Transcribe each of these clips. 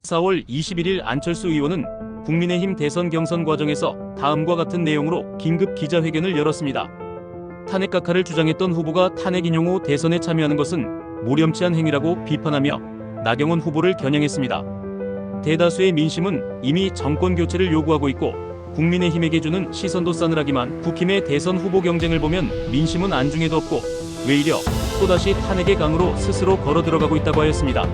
4월 21일 안철수 의원은 국민의힘 대선 경선 과정에서 다음과 같은 내용으로 긴급 기자회견을 열었습니다. 탄핵 각하를 주장했던 후보가 탄핵 인용 후 대선에 참여하는 것은 모렴치한 행위라고 비판하며 나경원 후보를 겨냥했습니다. 대다수의 민심은 이미 정권 교체를 요구하고 있고 국민의힘에게 주는 시선도 싸늘하기만 국힘의 대선 후보 경쟁을 보면 민심은 안중에도 없고 외려 또다시 탄핵의 강으로 스스로 걸어 들어가고 있다고 하였습니다.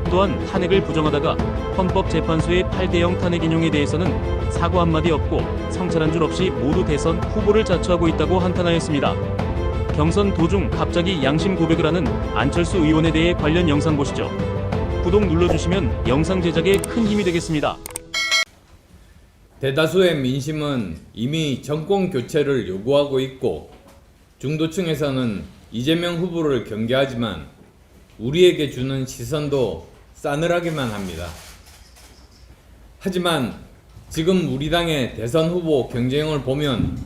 또한 탄핵을 부정하다가 헌법재판소의 8대0 탄핵 인용에 대해서는 사과 한마디 없고 성찰한 줄 없이 모두 대선 후보를 자처하고 있다고 한탄하였습니다. 경선 도중 갑자기 양심 고백을 하는 안철수 의원에 대해 관련 영상 보시죠. 구독 눌러주시면 영상 제작에 큰 힘이 되겠습니다. 대다수의 민심은 이미 정권 교체를 요구하고 있고 중도층에서는 이재명 후보를 경계하지만 우리에게 주는 시선도 싸늘하기만 합니다. 하지만 지금 우리 당의 대선 후보 경쟁을 보면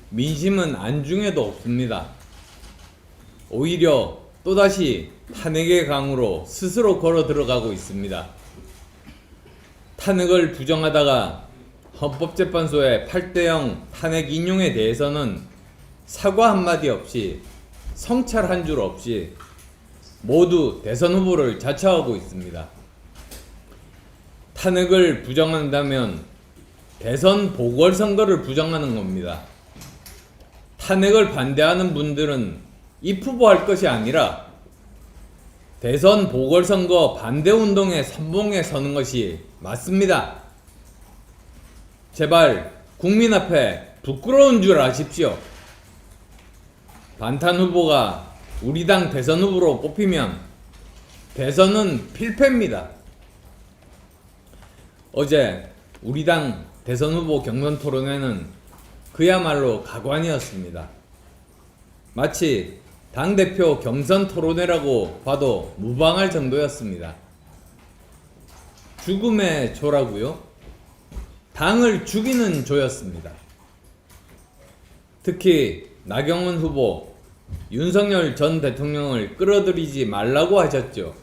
민심은 안중에도 없습니다. 오히려 또다시 탄핵의 강으로 스스로 걸어 들어가고 있습니다. 탄핵을 부정하다가 헌법재판소의 8대0 탄핵 인용에 대해서는 사과 한마디 없이 성찰 한 줄 없이 모두 대선 후보를 자처하고 있습니다. 탄핵을 부정한다면 대선 보궐선거를 부정하는 겁니다. 탄핵을 반대하는 분들은 입후보할 것이 아니라 대선 보궐선거 반대운동의 선봉에 서는 것이 맞습니다. 제발 국민 앞에 부끄러운 줄 아십시오. 반탄 후보가 우리 당 대선 후보로 뽑히면 대선은 필패입니다. 어제 우리 당 대선 후보 경선 토론회는 그야말로 가관이었습니다. 마치 당대표 경선 토론회라고 봐도 무방할 정도였습니다. 죽음의 조라고요? 당을 죽이는 조였습니다. 특히 나경원 후보, 윤석열 전 대통령을 끌어들이지 말라고 하셨죠.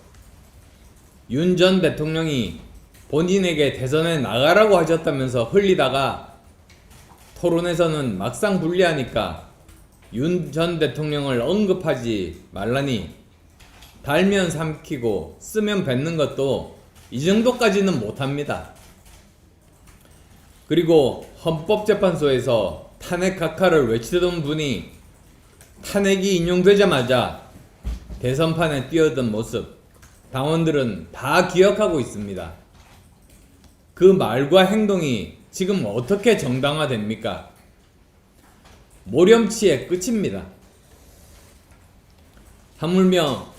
윤 전 대통령이 본인에게 대선에 나가라고 하셨다면서 흘리다가 토론에서는 막상 불리하니까 윤 전 대통령을 언급하지 말라니 달면 삼키고 쓰면 뱉는 것도 이 정도까지는 못합니다. 그리고 헌법재판소에서 탄핵 각하를 외치던 분이 탄핵이 인용되자마자 대선판에 뛰어든 모습 당원들은 다 기억하고 있습니다. 그 말과 행동이 지금 어떻게 정당화됩니까? 모렴치의 끝입니다. 하물며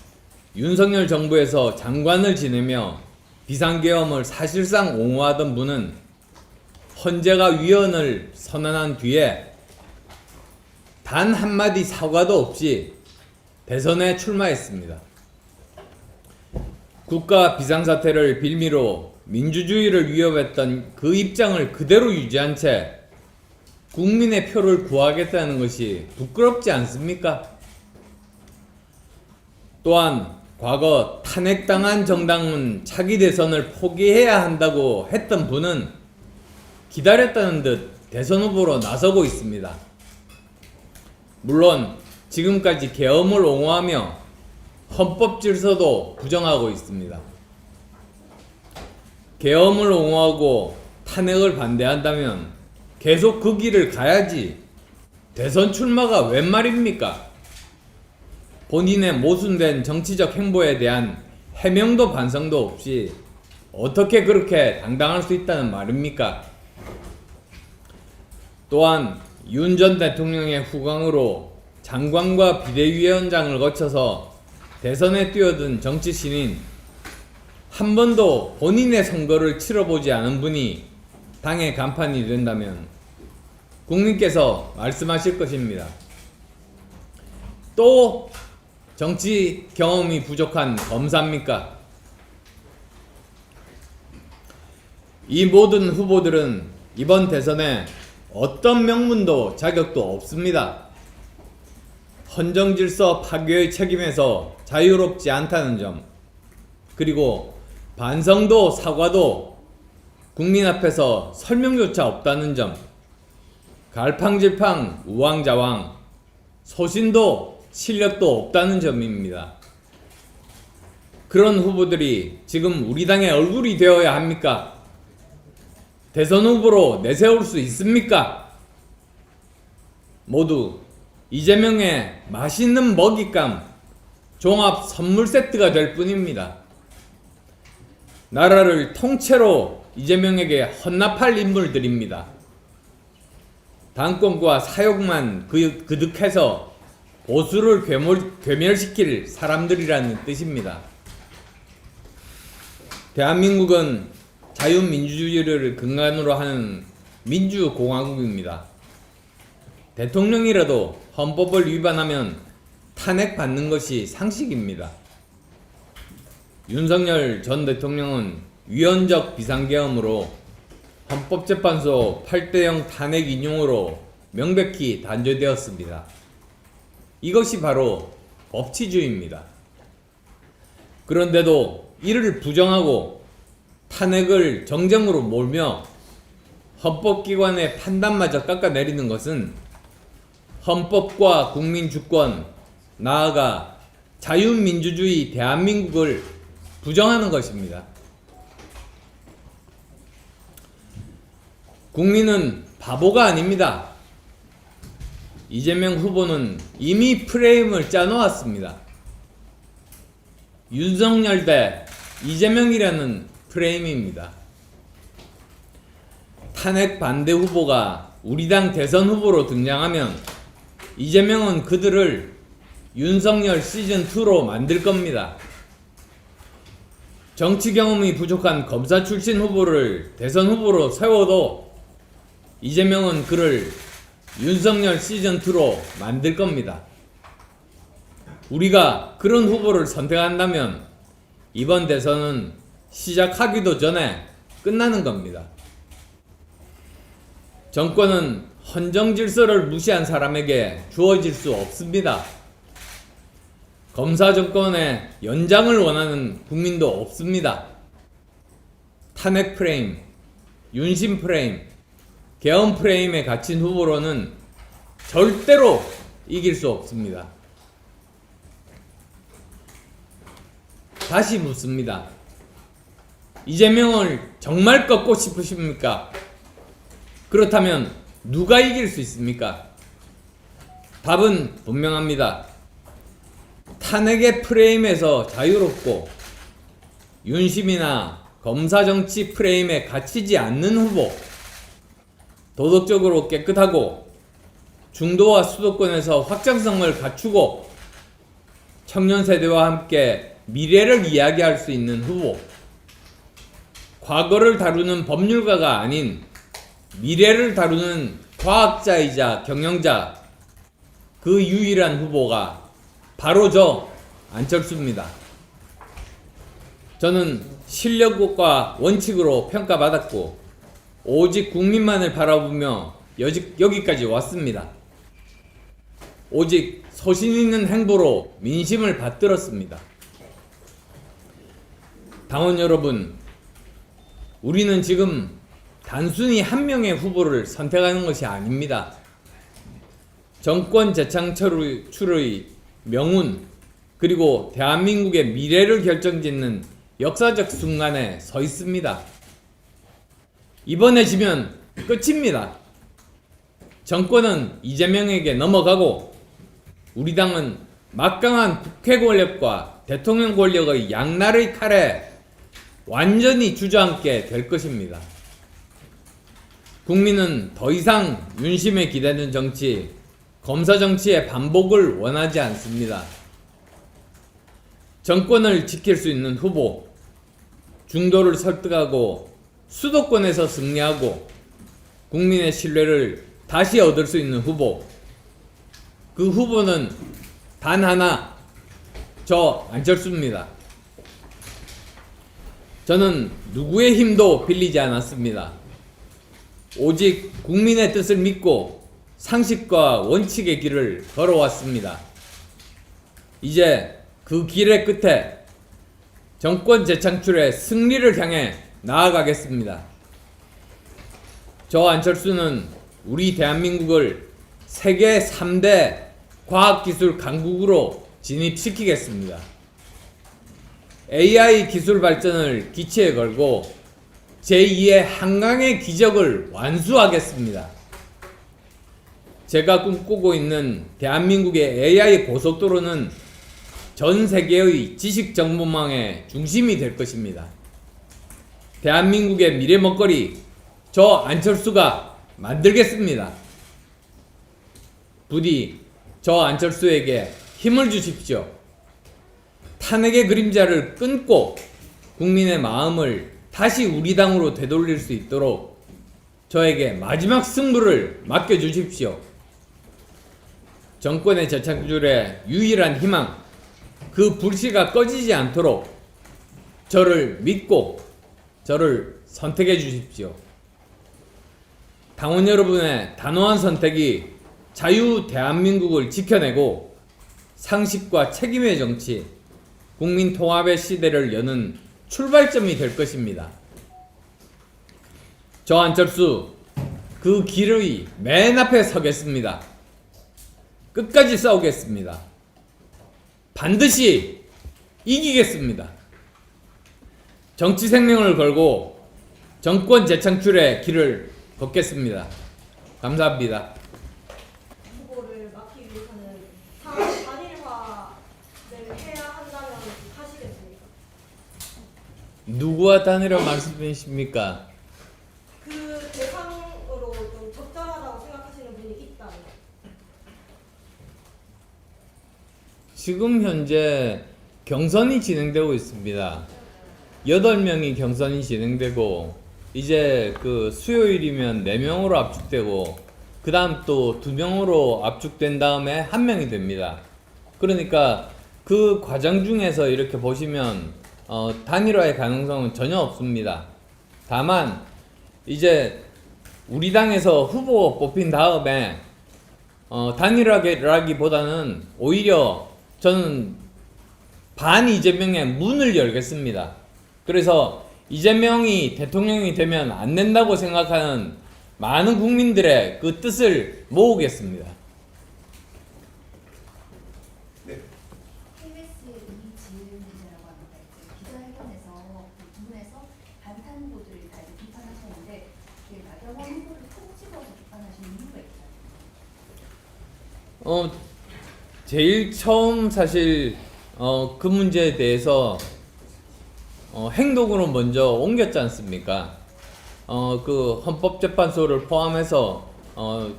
윤석열 정부에서 장관을 지내며 비상계엄을 사실상 옹호하던 분은 헌재가 위헌을 선언한 뒤에 단 한마디 사과도 없이 대선에 출마했습니다. 국가 비상사태를 빌미로 민주주의를 위협했던 그 입장을 그대로 유지한 채 국민의 표를 구하겠다는 것이 부끄럽지 않습니까? 또한 과거 탄핵당한 정당은 차기 대선을 포기해야 한다고 했던 분은 기다렸다는 듯 대선 후보로 나서고 있습니다. 물론 지금까지 계엄을 옹호하며 헌법 질서도 부정하고 있습니다. 계엄을 옹호하고 탄핵을 반대한다면 계속 그 길을 가야지 대선 출마가 웬 말입니까? 본인의 모순된 정치적 행보에 대한 해명도 반성도 없이 어떻게 그렇게 당당할 수 있다는 말입니까? 또한 윤 전 대통령의 후광으로 장관과 비대위원장을 거쳐서 대선에 뛰어든 정치신인, 한 번도 본인의 선거를 치러보지 않은 분이 당의 간판이 된다면 국민께서 말씀하실 것입니다. 또 정치 경험이 부족한 검사입니까? 이 모든 후보들은 이번 대선에 어떤 명분도 자격도 없습니다. 헌정질서 파괴의 책임에서 자유롭지 않다는 점, 그리고 반성도 사과도 국민 앞에서 설명조차 없다는 점, 갈팡질팡 우왕좌왕, 소신도 실력도 없다는 점입니다. 그런 후보들이 지금 우리 당의 얼굴이 되어야 합니까? 대선 후보로 내세울 수 있습니까? 모두 이재명의 맛있는 먹잇감, 종합 선물 세트가 될 뿐입니다. 나라를 통째로 이재명에게 헌납할 인물들입니다. 당권과 사욕만 그득해서 보수를 괴멸시킬 사람들이라는 뜻입니다. 대한민국은 자유민주주의를 근간으로 하는 민주공화국입니다. 대통령이라도 헌법을 위반하면 탄핵받는 것이 상식입니다. 윤석열 전 대통령은 위헌적 비상계엄으로 헌법재판소 8대0 탄핵 인용으로 명백히 단죄되었습니다. 이것이 바로 법치주의입니다. 그런데도 이를 부정하고 탄핵을 정쟁으로 몰며 헌법기관의 판단마저 깎아내리는 것은 헌법과 국민주권, 나아가 자유민주주의 대한민국을 부정하는 것입니다. 국민은 바보가 아닙니다. 이재명 후보는 이미 프레임을 짜놓았습니다. 윤석열 대 이재명이라는 프레임입니다. 탄핵 반대 후보가 우리 당 대선 후보로 등장하면 이재명은 그들을 윤석열 시즌2로 만들 겁니다. 정치 경험이 부족한 검사 출신 후보를 대선 후보로 세워도 이재명은 그를 윤석열 시즌2로 만들 겁니다. 우리가 그런 후보를 선택한다면 이번 대선은 시작하기도 전에 끝나는 겁니다. 정권은 헌정 질서를 무시한 사람에게 주어질 수 없습니다. 검사 정권의 연장을 원하는 국민도 없습니다. 탄핵 프레임, 윤심 프레임, 계엄 프레임에 갇힌 후보로는 절대로 이길 수 없습니다. 다시 묻습니다. 이재명을 정말 꺾고 싶으십니까? 그렇다면 누가 이길 수 있습니까? 답은 분명합니다. 탄핵의 프레임에서 자유롭고 윤심이나 검사 정치 프레임에 갇히지 않는 후보, 도덕적으로 깨끗하고 중도와 수도권에서 확장성을 갖추고 청년 세대와 함께 미래를 이야기할 수 있는 후보, 과거를 다루는 법률가가 아닌 미래를 다루는 과학자이자 경영자, 그 유일한 후보가 바로 저 안철수입니다. 저는 실력과 원칙으로 평가받았고 오직 국민만을 바라보며 여기까지 왔습니다. 오직 소신 있는 행보로 민심을 받들었습니다. 당원 여러분, 우리는 지금 단순히 한 명의 후보를 선택하는 것이 아닙니다. 정권 재창출의 명운, 그리고 대한민국의 미래를 결정짓는 역사적 순간에 서 있습니다. 이번에 지면 끝입니다. 정권은 이재명에게 넘어가고 우리 당은 막강한 국회 권력과 대통령 권력의 양날의 칼에 완전히 주저앉게 될 것입니다. 국민은 더 이상 윤심에 기대는 정치, 검사 정치의 반복을 원하지 않습니다. 정권을 지킬 수 있는 후보, 중도를 설득하고 수도권에서 승리하고 국민의 신뢰를 다시 얻을 수 있는 후보, 그 후보는 단 하나, 저 안철수입니다. 저는 누구의 힘도 빌리지 않았습니다. 오직 국민의 뜻을 믿고 상식과 원칙의 길을 걸어왔습니다. 이제 그 길의 끝에 정권 재창출의 승리를 향해 나아가겠습니다. 저 안철수는 우리 대한민국을 세계 3대 과학기술 강국으로 진입시키겠습니다. AI 기술 발전을 기치에 걸고 제2의 한강의 기적을 완수하겠습니다. 제가 꿈꾸고 있는 대한민국의 AI 고속도로는 전 세계의 지식 정보망의 중심이 될 것입니다. 대한민국의 미래 먹거리 저 안철수가 만들겠습니다. 부디 저 안철수에게 힘을 주십시오. 탄핵의 그림자를 끊고 국민의 마음을 다시 우리 당으로 되돌릴 수 있도록 저에게 마지막 승부를 맡겨주십시오. 정권의 재창출의 유일한 희망, 그 불씨가 꺼지지 않도록 저를 믿고 저를 선택해 주십시오. 당원 여러분의 단호한 선택이 자유 대한민국을 지켜내고 상식과 책임의 정치, 국민 통합의 시대를 여는 출발점이 될 것입니다. 저 안철수 그 길의 맨 앞에 서겠습니다. 끝까지 싸우겠습니다. 반드시 이기겠습니다. 정치 생명을 걸고 정권 재창출의 길을 걷겠습니다. 감사합니다. 후보를 막기 위해서는 단일화를 해야 한다면 하시겠습니까? 누구와 단일화 말씀이십니까? 그 대상으로 좀 적절하다고 생각하시는 분이 있다면 지금 현재 경선이 진행되고 있습니다. 8명이 경선이 진행되고 이제 그 수요일이면 4명으로 압축되고 그 다음 또 2명으로 압축된 다음에 1명이 됩니다. 그러니까 그 과정 중에서 이렇게 보시면 단일화의 가능성은 전혀 없습니다. 다만 이제 우리 당에서 후보 뽑힌 다음에 단일화라기보다는 오히려 저는 반 이재명의 문을 열겠습니다. 그래서 이재명이 대통령이 되면 안 된다고 생각하는 많은 국민들의 그 뜻을 모으겠습니다. KBS 이지은 기자라고 합니다. 기자회견에서 그 부분에서 반탄 후보들을 다 이렇게 비판하셨는데 나경원 후보를 콕 집어서 비판하시는 이유가 있어요. 제일 처음 사실 그 문제에 대해서 행동으로 먼저 옮겼지 않습니까? 그 헌법재판소를 포함해서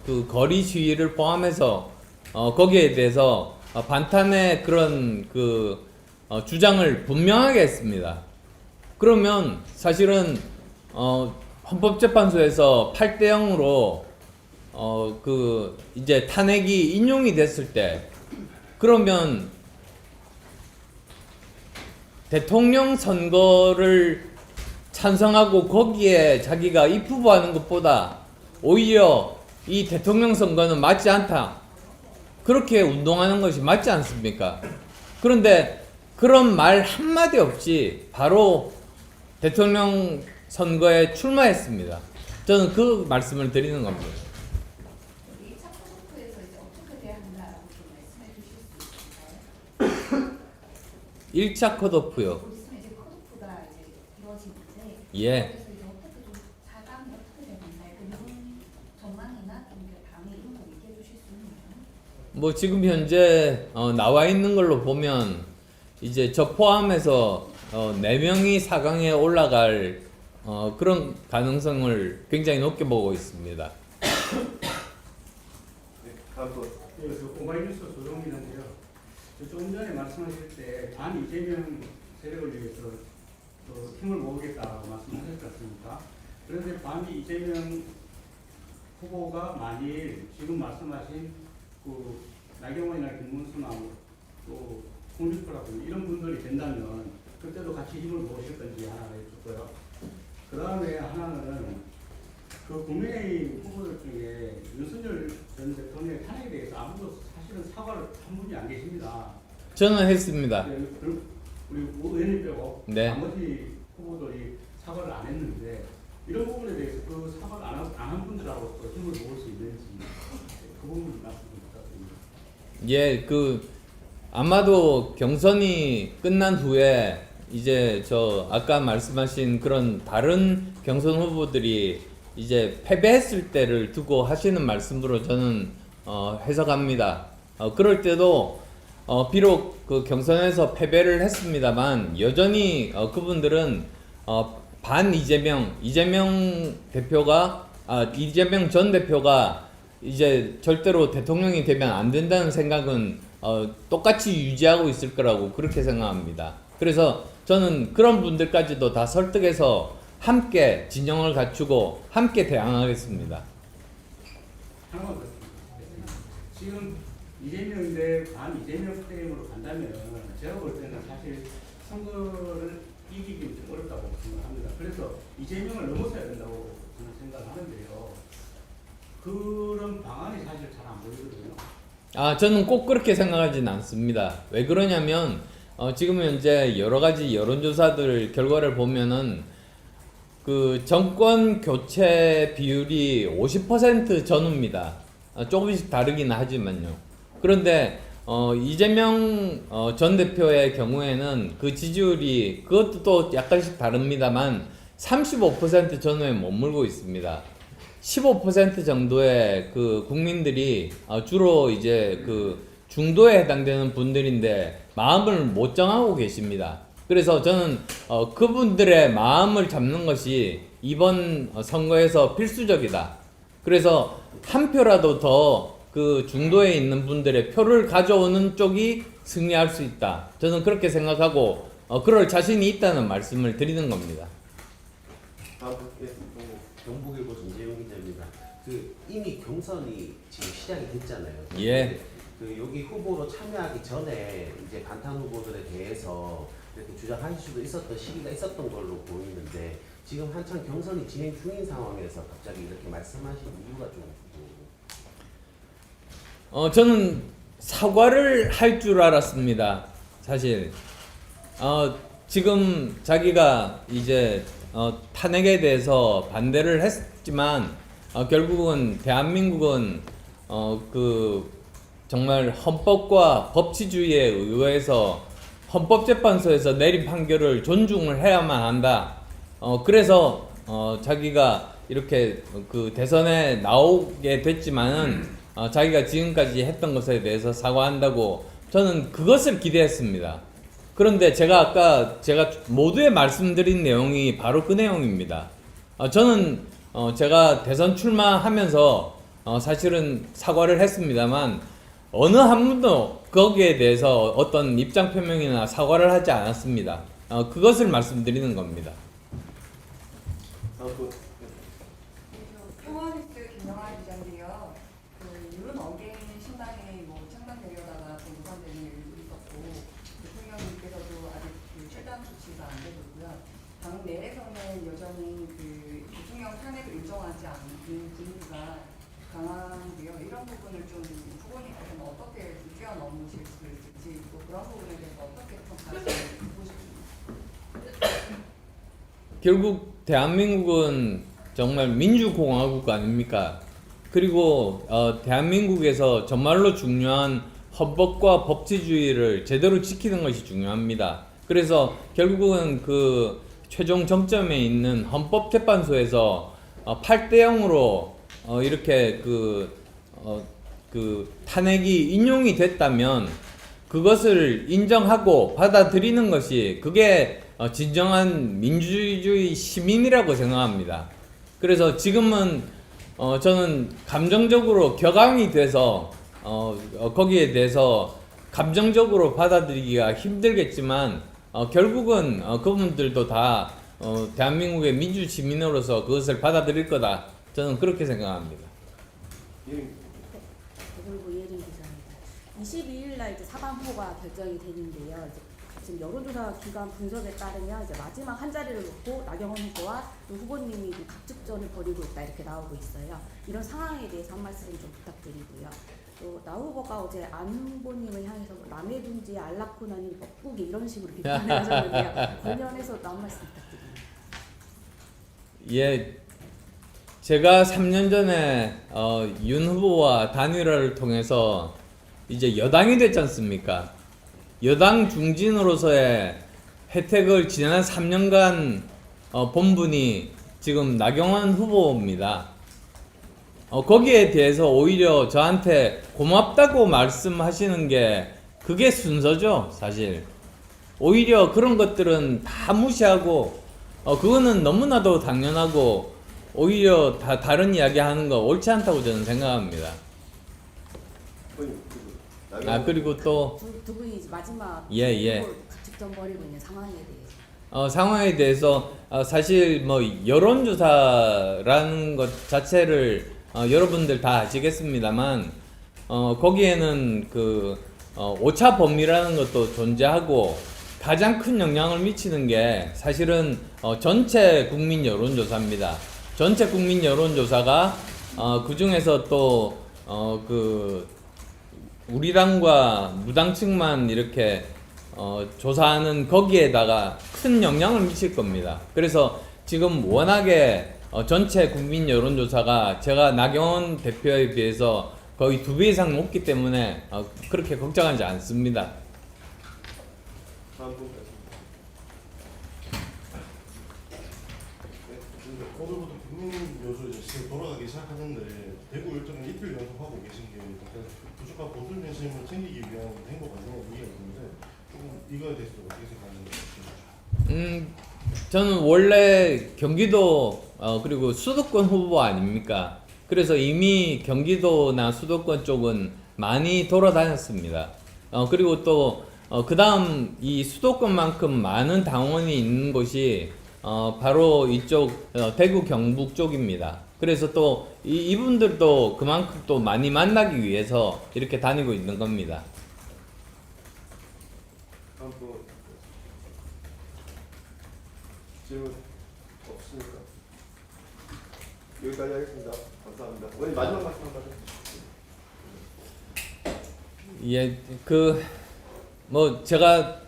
그 거리 시위를 포함해서 거기에 대해서 반탄의 그런 그 주장을 분명하게 했습니다. 그러면 사실은 헌법재판소에서 8대 0으로 그 이제 탄핵이 인용이 됐을 때 그러면 대통령 선거를 찬성하고 거기에 자기가 입후보하는 것보다 오히려 이 대통령 선거는 맞지 않다. 그렇게 운동하는 것이 맞지 않습니까? 그런데 그런 말 한마디 없이 바로 대통령 선거에 출마했습니다. 저는 그 말씀을 드리는 겁니다. 1차 컷오프에서 이제 어떻게 돼야 한다라고 좀 말씀해 주실 수 있을까요? 1차 컷오프요. 곧 있으면 이제 컷오프가 이제 이루어지는데 예. 그래서 이제 어떻게 좀 4강이 어떻게 되야 된다 이런 전망이나 좀 이렇게 감이 이런 거 얘기해 주실 수 있나요? 뭐 지금 현재 나와 있는 걸로 보면 이제 저 포함해서 4명이 4강에 올라갈 그런 가능성을 굉장히 높게 보고 있습니다. 오마이뉴스 조정민인데요. 조금 전에 말씀하실 때 반 이재명 세력을 위해서 힘을 모으겠다고 말씀하셨지 않습니까? 그런데 반 이재명 후보가 만일 지금 말씀하신 그 나경원이나 김문수나 또 홍준표라든지 이런 분들이 된다면 그때도 같이 힘을 모으실 건지 하나 여쭙고요. 그 다음에 하나는 그 국민의힘 후보들 중에 윤석열 전 대통령의 탄핵에 대해서 아무도 사실은 사과를 한 분이 안 계십니다. 저는 했습니다. 네, 우리 의원님 빼고 네. 나머지 후보들이 사과를 안 했는데 이런 부분에 대해서 그 사과를 안 한 분들하고 또 힘을 모을 수 있는지 그 부분 말씀 좀 부탁드립니다. 예, 아마도 경선이 끝난 후에 이제 아까 말씀하신 그런 다른 경선 후보들이 이제 패배했을 때를 두고 하시는 말씀으로 저는 해석합니다. 그럴 때도 비록 그 경선에서 패배를 했습니다만 여전히 그분들은 반 이재명 전 대표가 이제 절대로 대통령이 되면 안 된다는 생각은 똑같이 유지하고 있을 거라고 그렇게 생각합니다. 그래서 저는 그런 분들까지도 다 설득해서 함께 진영을 갖추고 함께 대항하겠습니다. 하나만 더. 지금 이재명 대 반 이재명 프레임으로 간다면 제가 볼 때는 사실 선거를 이기기 좀 어렵다고 생각합니다. 그래서 이재명을 넘어서야 된다고 저는 생각을 하는데요. 그런 방안이 사실 잘 안 보이거든요. 저는 꼭 그렇게 생각하진 않습니다. 왜 그러냐면 지금 현재 여러 가지 여론조사들 결과를 보면은 그 정권 교체 비율이 50% 전후입니다. 조금씩 다르긴 하지만요. 그런데 이재명 전 대표의 경우에는 그 지지율이 그것도 또 약간씩 다릅니다만 35% 전후에 머물고 있습니다. 15% 정도의 그 국민들이 주로 이제 그 중도에 해당되는 분들인데 마음을 못 정하고 계십니다. 그래서 저는 그분들의 마음을 잡는 것이 이번 선거에서 필수적이다. 그래서 한 표라도 더 그 중도에 있는 분들의 표를 가져오는 쪽이 승리할 수 있다. 저는 그렇게 생각하고 그럴 자신이 있다는 말씀을 드리는 겁니다. 경북일보 전재용 기자입니다. 이미 경선이 지금 시작이 됐잖아요. 예. 여기 후보로 참여하기 전에 이제 반탄 후보들에 대해서 이렇게 주장하실 수도 있었던 시기가 있었던 걸로 보이는데 지금 한창 경선이 진행 중인 상황에서 갑자기 이렇게 말씀하신 이유가 좀 저는 사과를 할 줄 알았습니다. 사실 지금 자기가 이제 탄핵에 대해서 반대를 했지만 결국은 대한민국은 정말 헌법과 법치주의에 의해서 헌법재판소에서 내린 판결을 존중을 해야만 한다. 그래서 자기가 이렇게 그 대선에 나오게 됐지만은 자기가 지금까지 했던 것에 대해서 사과한다고 저는 그것을 기대했습니다. 그런데 제가 모두에 말씀드린 내용이 바로 그 내용입니다. 저는 제가 대선 출마하면서 사실은 사과를 했습니다만 어느 한 분도 거기에 대해서 어떤 입장 표명이나 사과를 하지 않았습니다. 그것을 말씀드리는 겁니다. 평화리스트 김영하 기자인데요. 윤 어게인 신당이 창당되려다가 무산되는 일도 있었고 대통령님께서도 아직 출당 조치가 안 되고 있고요. 당 내에서는 여전히 대통령 탄핵을 인정하지 않는 분위기가 강한데요. 이런 부분을 좀 후보님께서는 어떻게 뛰어넘으실 수 있을지 또 그런 부분에 대해서 어떻게 평가하시는지 결국 대한민국은 정말 민주공화국 아닙니까? 그리고 대한민국에서 정말로 중요한 헌법과 법치주의를 제대로 지키는 것이 중요합니다. 그래서 결국은 그 최종 정점에 있는 헌법재판소에서 8대 0으로 이렇게 탄핵이 인용이 됐다면 그것을 인정하고 받아들이는 것이 그게 진정한 민주주의 시민이라고 생각합니다. 그래서 지금은 저는 감정적으로 격앙이 돼서 거기에 대해서 감정적으로 받아들이기가 힘들겠지만 결국은 그분들도 다 대한민국의 민주 시민으로서 그것을 받아들일 거다. 저는 그렇게 생각합니다. 대구일보 이혜린 기자입니다. 22일 날 이제 사방포가 결정이 되는데요. 이제 지금 여론조사 기관 분석에 따르면 이제 마지막 한 자리를 놓고 나경원 후보와 또 후보님이 좀 각축전을 벌이고 있다 이렇게 나오고 있어요. 이런 상황에 대해서 한 말씀 좀 부탁드리고요. 또 나 후보가 어제 안 후보님을 향해서 뭐 남의 둥지에 안락호나니 뻐꾸기 이런 식으로 비판을 하셨는데요. 관련해서도 한 말씀 부탁드립니다. 예, 제가 3년 전에 윤 후보와 단일화를 통해서 이제 여당이 됐지 않습니까? 여당 중진으로서의 혜택을 지난 3년간 본 분이 지금 나경원 후보입니다. 거기에 대해서 오히려 저한테 고맙다고 말씀하시는 게 그게 순서죠, 사실. 오히려 그런 것들은 다 무시하고 그거는 너무나도 당연하고 오히려 다 다른 이야기 하는 거 옳지 않다고 저는 생각합니다. 그리고 또 두 분이 이제 마지막 예. 각축전 벌이고 있는 상황에 대해서. 상황에 대해서 사실 뭐 여론조사라는 것 자체를 여러분들 다 아시겠습니다만 거기에는 그 오차 범위라는 것도 존재하고 가장 큰 영향을 미치는 게 사실은 전체 국민 여론조사입니다. 전체 국민 여론조사가 그 중에서 또 그 우리 당과 무당층만 이렇게 조사하는 거기에다가 큰 영향을 미칠 겁니다. 그래서 지금 워낙에 전체 국민 여론조사가 제가 나경원 대표에 비해서 거의 2배 이상 높기 때문에 그렇게 걱정하지 않습니다. 오늘부터 국민 여수 지금 돌아가기 시작하는데 대구 일정을 이틀 연속하고 계신 게 약간 부족한 보수 민심을 챙기기 위한 행보 과정의 의미가 있는데 조금 이거에 대해서 어떻게 생각하시는지. 저는 원래 경기도 그리고 수도권 후보 아닙니까? 그래서 이미 경기도나 수도권 쪽은 많이 돌아다녔습니다. 그리고 또 그 다음 이 수도권만큼 많은 당원이 있는 곳이 바로 이쪽 대구 경북 쪽입니다. 그래서 또 이분들도 그만큼 또 많이 만나기 위해서 이렇게 다니고 있는 겁니다. 질문 없으니까 여기까지 하겠습니다. 감사합니다. 원님 마지막 말씀 한번 하세요. 예, 뭐 제가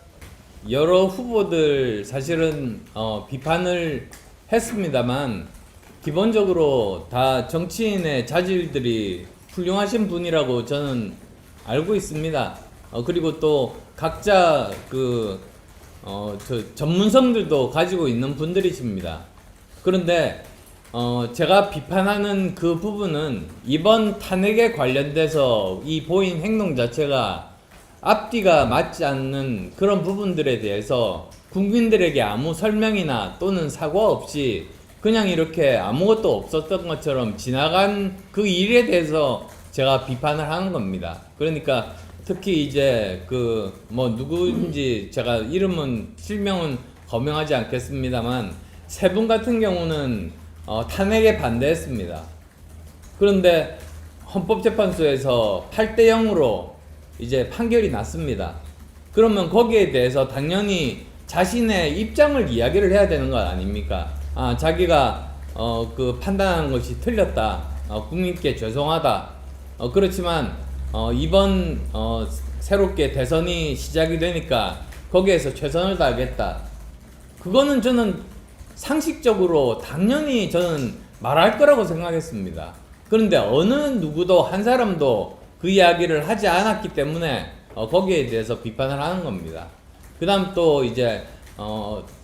여러 후보들 사실은 비판을 했습니다만 기본적으로 다 정치인의 자질들이 훌륭하신 분이라고 저는 알고 있습니다. 그리고 또 각자 전문성들도 가지고 있는 분들이십니다. 그런데 제가 비판하는 그 부분은 이번 탄핵에 관련돼서 이 보인 행동 자체가 앞뒤가 맞지 않는 그런 부분들에 대해서 국민들에게 아무 설명이나 또는 사과 없이 그냥 이렇게 아무것도 없었던 것처럼 지나간 그 일에 대해서 제가 비판을 하는 겁니다. 그러니까 특히 이제 뭐 누구인지 제가 이름은 실명은 거명하지 않겠습니다만 세 분 같은 경우는 탄핵에 반대했습니다. 그런데 헌법재판소에서 8대 0으로 이제 판결이 났습니다. 그러면 거기에 대해서 당연히 자신의 입장을 이야기를 해야 되는 거 아닙니까? 자기가 판단하는 것이 틀렸다. 국민께 죄송하다. 그렇지만 이번 새롭게 대선이 시작이 되니까 거기에서 최선을 다하겠다. 그거는 저는 상식적으로 당연히 저는 말할 거라고 생각했습니다. 그런데 어느 누구도 한 사람도 그 이야기를 하지 않았기 때문에 거기에 대해서 비판을 하는 겁니다. 그 다음 또 이제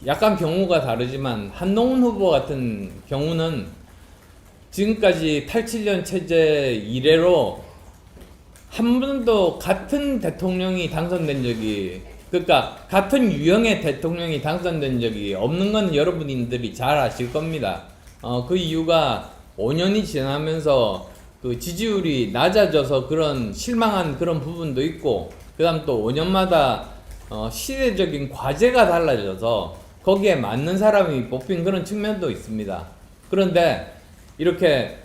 약간 경우가 다르지만 한동훈 후보 같은 경우는 지금까지 87년 체제 이래로 한 번도 같은 대통령이 당선된 적이 그러니까 같은 유형의 대통령이 당선된 적이 없는 건 여러분들이 잘 아실 겁니다. 그 이유가 5년이 지나면서 그 지지율이 낮아져서 그런 실망한 그런 부분도 있고 그 다음 또 5년마다 시대적인 과제가 달라져서 거기에 맞는 사람이 뽑힌 그런 측면도 있습니다. 그런데 이렇게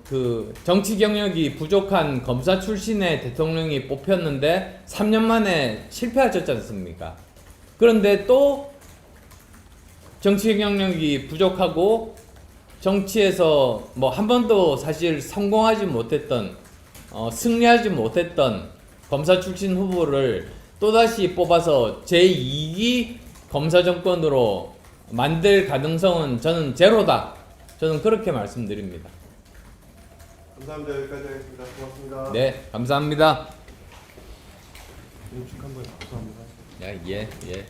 그 정치 경력이 부족한 검사 출신의 대통령이 뽑혔는데 3년 만에 실패하셨지 않습니까? 그런데 또 정치 경력이 부족하고 정치에서 뭐 한 번도 사실 성공하지 못했던 승리하지 못했던 검사 출신 후보를 또다시 뽑아서 제2기 검사 정권으로 만들 가능성은 저는 제로다. 저는 그렇게 말씀드립니다. 감사합니다. 여기까지 하겠습니다. 고맙습니다. 네, 감사합니다. 연축 한번 감사합니다. 예.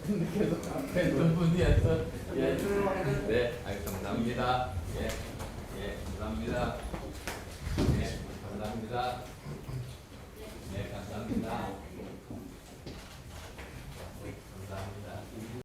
근데 계속 ven 분이었어. 예. 네, 감사합니다. 예, 감사합니다. 네, 감사합니다. 네, 감사합니다.